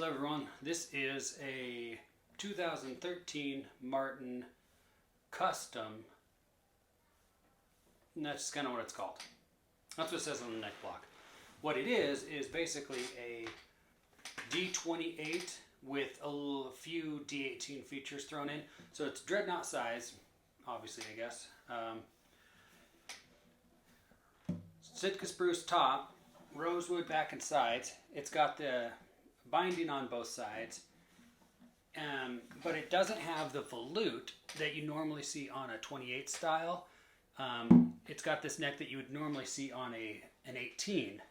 Hello everyone, this is a 2013 Martin Custom, and that's kind of what it's called. That's what it says on the neck block. What it is basically a D28 with a few D18 features thrown in. So it's dreadnought size, obviously I guess. Sitka spruce top, rosewood back and sides. It's got the binding on both sides, but it doesn't have the volute that you normally see on a 28 style. It's got this neck that you would normally see on an 18.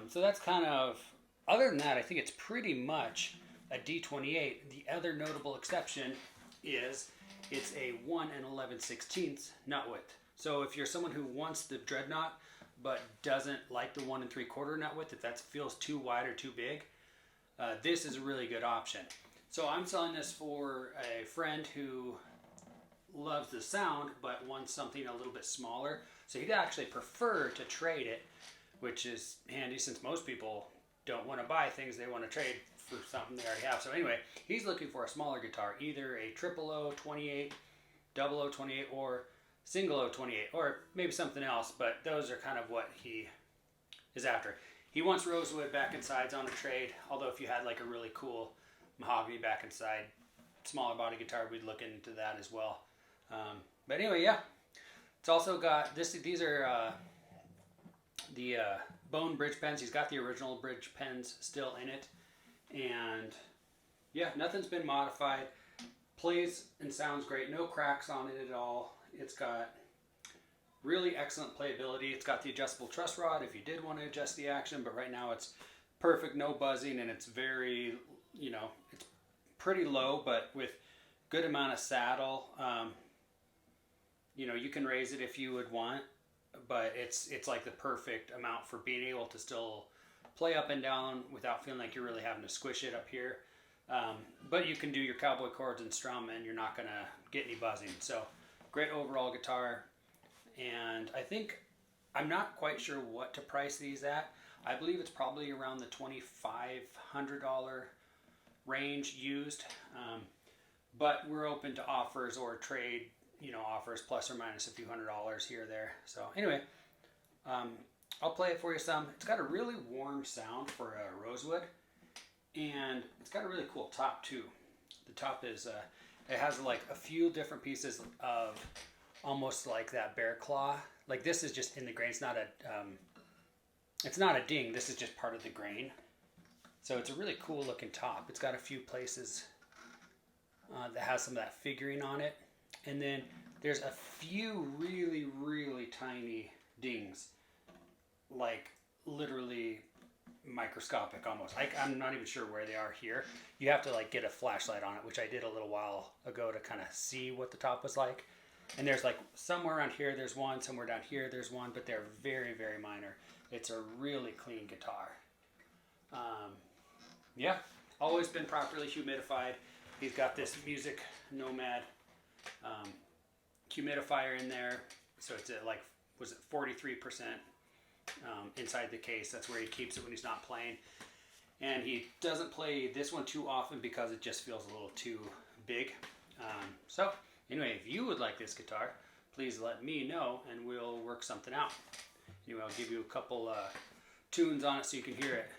So that's kind of, other than that, I think it's pretty much a D28. The other notable exception is it's a 1 11/16 nut width. So if you're someone who wants the dreadnought but doesn't like the 1 3/4 nut width, if that feels too wide or too big, this is a really good option. So I'm selling this for a friend who loves the sound but wants something a little bit smaller. So he'd actually prefer to trade it, which is handy since most people don't want to buy things, they want to trade for something they already have. So anyway, he's looking for a smaller guitar, either a triple O 28, double O 28, or single O 28, or maybe something else, but those are kind of what he is after. He wants rosewood back and sides on a trade, although if you had like a really cool mahogany back and side, smaller body guitar, we'd look into that as well. But anyway, yeah. It's also got, these are the bone bridge pens. He's got the original bridge pens still in it. And yeah, nothing's been modified. Plays and sounds great. No cracks on it at all. It's got really excellent playability. It's got the adjustable truss rod if you did want to adjust the action, but right now it's perfect, no buzzing, and it's very, it's pretty low, but with good amount of saddle. You can raise it if you would want, but it's like the perfect amount for being able to still play up and down without feeling like you're really having to squish it up here. But you can do your cowboy chords and strum and you're not gonna get any buzzing. So great overall guitar. And I think, I'm not quite sure what to price these at. I believe it's probably around the $2,500 range used. But we're open to offers or trade, offers plus or minus a few $100s here or there. So anyway, I'll play it for you some. It's got a really warm sound for a rosewood, and it's got a really cool top too. The top is, it has like a few different pieces of almost like that bear claw. Like this is just in the grain. It's not a ding. This is just part of the grain. So it's a really cool looking top. It's got a few places that has some of that figuring on it. And then there's a few really, really tiny dings, like literally microscopic almost. I'm not even sure where they are here. You have to like get a flashlight on it, which I did a little while ago to kind of see what the top was like. And there's like somewhere around here there's one, somewhere down here there's one, but they're very, very minor. It's a really clean guitar. Yeah, always been properly humidified. He's got this Music Nomad humidifier in there, so it's at like, was it 43% inside the case. That's where he keeps it when he's not playing. And he doesn't play this one too often because it just feels a little too big. So anyway, if you would like this guitar, please let me know and we'll work something out. Anyway, I'll give you a couple tunes on it so you can hear it.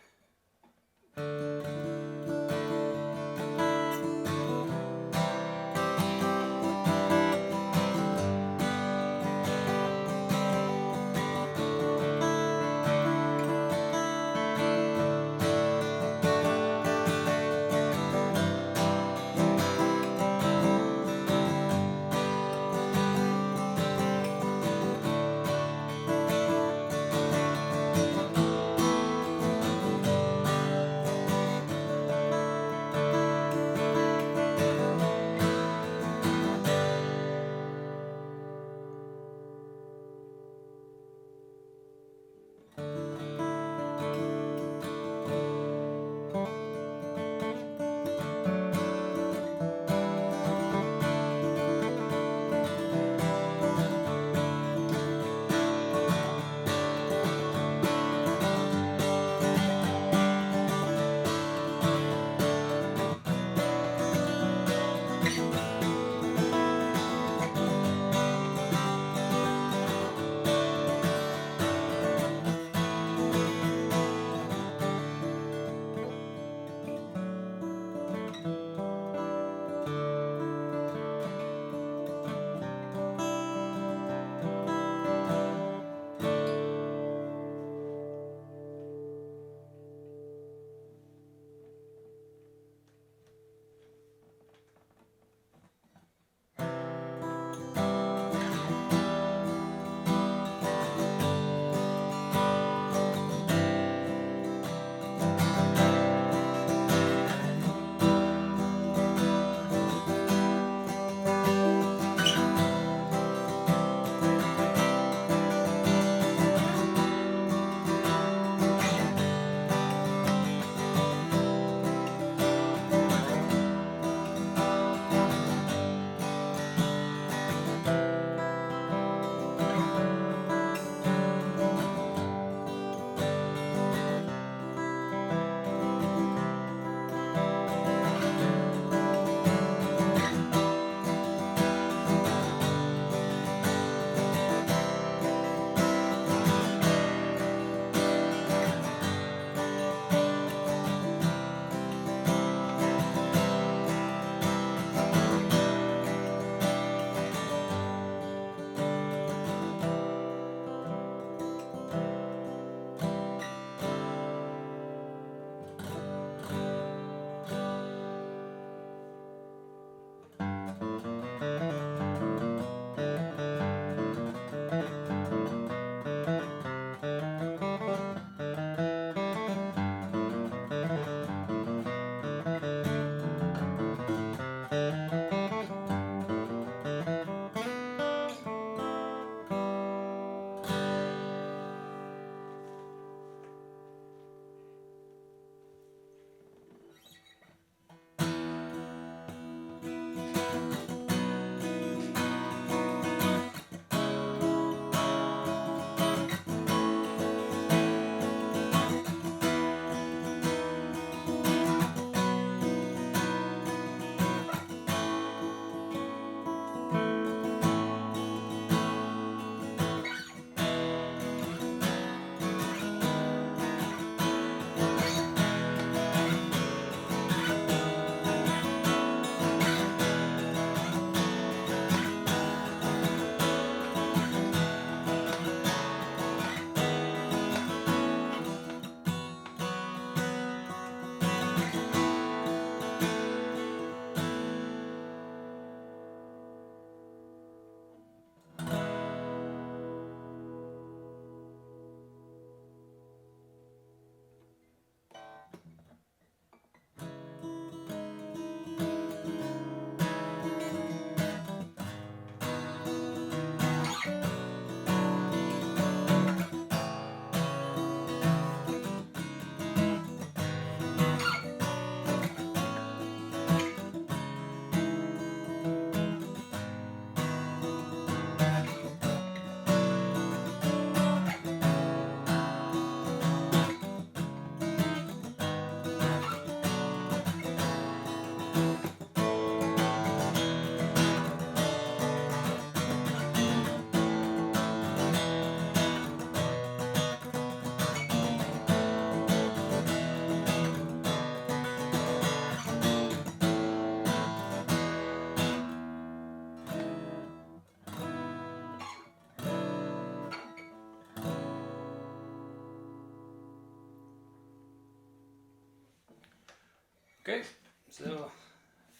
Okay, so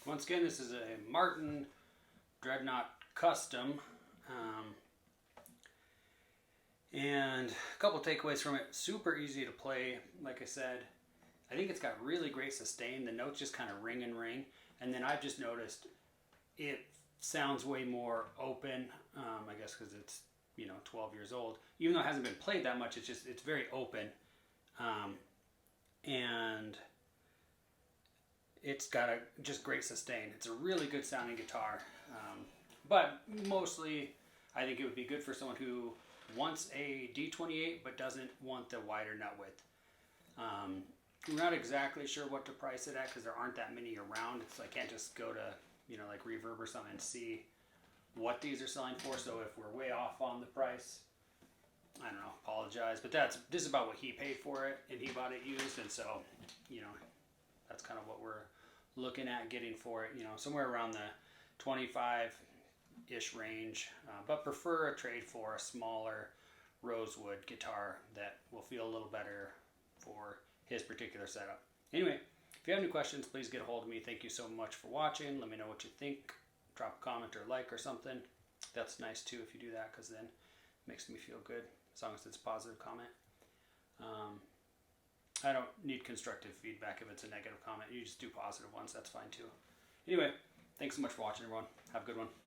once again, this is a Martin Dreadnought Custom. And a couple takeaways from it. Super easy to play, like I said. I think it's got really great sustain. The notes just kind of ring and ring. And then I've just noticed it sounds way more open, I guess because it's, 12 years old. Even though it hasn't been played that much, it's very open. And it's got just great sustain. It's a really good sounding guitar. But mostly, I think it would be good for someone who wants a D28 but doesn't want the wider nut width. I'm not exactly sure what to price it at because there aren't that many around. So I can't just go to, like Reverb or something and see what these are selling for. So if we're way off on the price, I don't know, apologize. But this is about what he paid for it, and he bought it used. And so, that's kind of what we're looking at getting for it. Somewhere around the 25-ish range. But prefer a trade for a smaller Rosewood guitar that will feel a little better for his particular setup. Anyway, if you have any questions, please get a hold of me. Thank you so much for watching. Let me know what you think. Drop a comment or like or something. That's nice too if you do that, because then it makes me feel good, as long as it's a positive comment. I don't need constructive feedback if it's a negative comment. You just do positive ones. That's fine too. Anyway, thanks so much for watching, everyone. Have a good one.